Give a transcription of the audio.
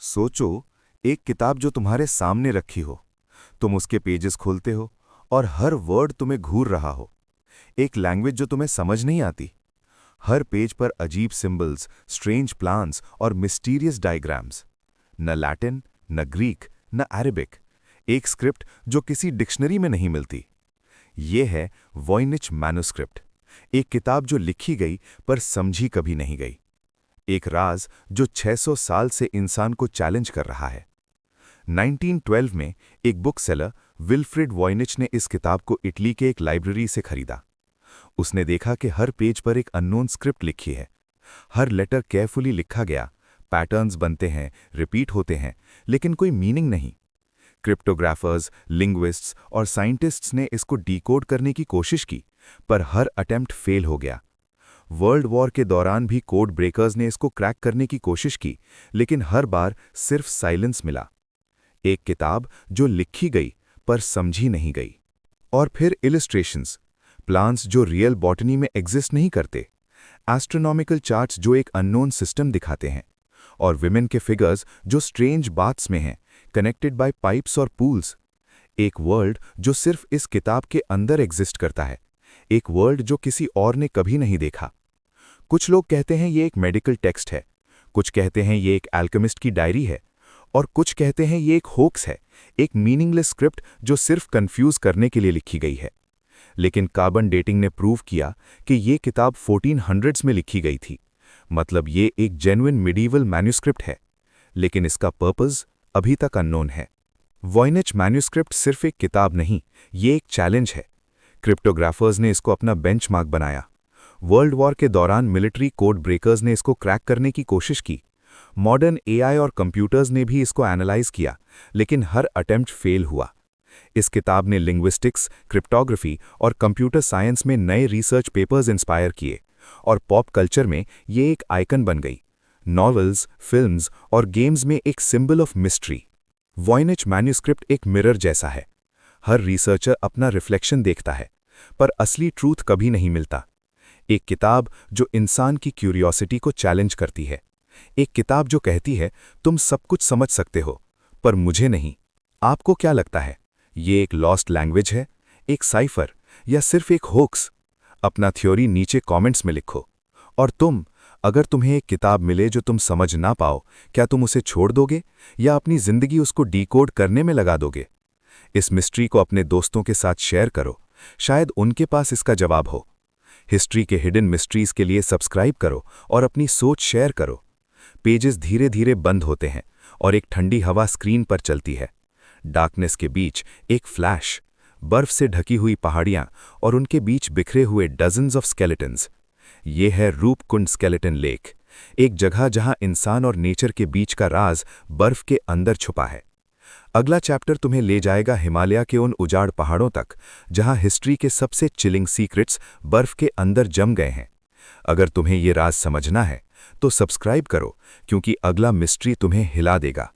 सोचो, एक किताब जो तुम्हारे सामने रखी हो। तुम उसके पेजेस खोलते हो और हर वर्ड तुम्हें घूर रहा हो। एक लैंग्वेज जो तुम्हें समझ नहीं आती। हर पेज पर अजीब सिंबल्स, स्ट्रेंज प्लान्स और मिस्टीरियस डायग्राम्स। न लैटिन, न ग्रीक, न अरेबिक। एक स्क्रिप्ट जो किसी डिक्शनरी में नहीं मिलती। ये है वॉइनिच मैन्युस्क्रिप्ट। एक किताब जो लिखी गई पर समझी कभी नहीं गई। एक राज जो 600 साल से इंसान को चैलेंज कर रहा है। 1912 में एक बुक सेलर विल्फ्रिड वॉइनिच ने इस किताब को इटली के एक लाइब्रेरी से खरीदा। उसने देखा कि हर पेज पर एक अननोन स्क्रिप्ट लिखी है। हर लेटर केयरफुली लिखा गया, पैटर्न्स बनते हैं, रिपीट होते हैं, लेकिन कोई मीनिंग नहीं। क्रिप्टोग्राफर्स, लिंग्विस्ट्स और साइंटिस्ट्स ने इसको डिकोड करने की कोशिश की, पर हर अटेम्प्ट फेल हो गया। वर्ल्ड वॉर के दौरान भी कोड ब्रेकर्स ने इसको क्रैक करने की कोशिश की, लेकिन हर बार सिर्फ साइलेंस मिला। एक किताब जो लिखी गई पर समझी नहीं गई। और फिर इलस्ट्रेशंस, प्लान्स जो रियल बॉटनी में एग्जिस्ट नहीं करते, एस्ट्रोनॉमिकल चार्ट्स जो एक अननोन सिस्टम दिखाते हैं, और विमेन के फिगर्स जो स्ट्रेंज बाथ्स में हैं, कनेक्टेड बाय पाइप्स और पूल्स। एक वर्ल्ड जो सिर्फ इस किताब के अंदर एग्जिस्ट करता है, एक वर्ल्ड जो किसी और ने कभी नहीं देखा। कुछ लोग कहते हैं ये एक मेडिकल टेक्स्ट है, कुछ कहते हैं ये एक अल्केमिस्ट की डायरी है, और कुछ कहते हैं ये एक होक्स है, एक मीनिंगलेस स्क्रिप्ट जो सिर्फ कंफ्यूज करने के लिए लिखी गई है। लेकिन कार्बन डेटिंग ने प्रूव किया कि ये किताब 1400s में लिखी गई थी, मतलब ये एक जेन्युइन मिडीवल मैन्युस्क्रिप्ट है। लेकिन इसका पर्पस अभी तक अननोन है। वॉइनिच मैन्युस्क्रिप्ट सिर्फ एक किताब नहीं, ये एक चैलेंज है। क्रिप्टोग्राफर्स ने इसको अपना बेंचमार्क बनाया। वर्ल्ड वॉर के दौरान मिलिट्री कोड ब्रेकर्स ने इसको क्रैक करने की कोशिश की। मॉडर्न एआई और कंप्यूटर्स ने भी इसको एनालाइज किया, लेकिन हर अटेम्प्ट फेल हुआ। इस किताब ने लिंग्विस्टिक्स, क्रिप्टोग्राफी और कंप्यूटर साइंस में नए रिसर्च पेपर्स इंस्पायर किए, और पॉप कल्चर में ये एक आइकन बन गई। नॉवेल्स, फिल्म्स और गेम्स में एक सिंबल ऑफ मिस्ट्री। वॉइनिच मैन्युस्क्रिप्ट एक मिरर जैसा है। हर रिसर्चर अपना रिफ्लेक्शन देखता है, पर असली ट्रूथ कभी नहीं मिलता। एक किताब जो इंसान की क्यूरियोसिटी को चैलेंज करती है। एक किताब जो कहती है तुम सब कुछ समझ सकते हो, पर मुझे नहीं। आपको क्या लगता है, ये एक लॉस्ट लैंग्वेज है, एक साइफर, या सिर्फ एक होक्स? अपना थ्योरी नीचे कमेंट्स में लिखो। और तुम, अगर तुम्हें एक किताब मिले जो तुम समझ ना पाओ, क्या तुम उसे छोड़ दोगे या अपनी जिंदगी उसको डिकोड करने में लगा दोगे? इस मिस्ट्री को अपने दोस्तों के साथ शेयर करो, शायद उनके पास इसका जवाब हो। हिस्ट्री के हिडन मिस्ट्रीज के लिए सब्सक्राइब करो और अपनी सोच शेयर करो। पेजेस धीरे धीरे बंद होते हैं और एक ठंडी हवा स्क्रीन पर चलती है। डार्कनेस के बीच एक फ्लैश, बर्फ से ढकी हुई पहाड़ियां और उनके बीच बिखरे हुए डजन्स ऑफ स्केलेटन्स। ये है रूपकुंड स्केलेटन लेक, एक जगह जहां इंसान और नेचर के बीच का राज बर्फ के अंदर छुपा है। अगला चैप्टर तुम्हें ले जाएगा हिमालय के उन उजाड़ पहाड़ों तक, जहां हिस्ट्री के सबसे चिलिंग सीक्रेट्स बर्फ के अंदर जम गए हैं। अगर तुम्हें ये राज समझना है तो सब्सक्राइब करो, क्योंकि अगला मिस्ट्री तुम्हें हिला देगा।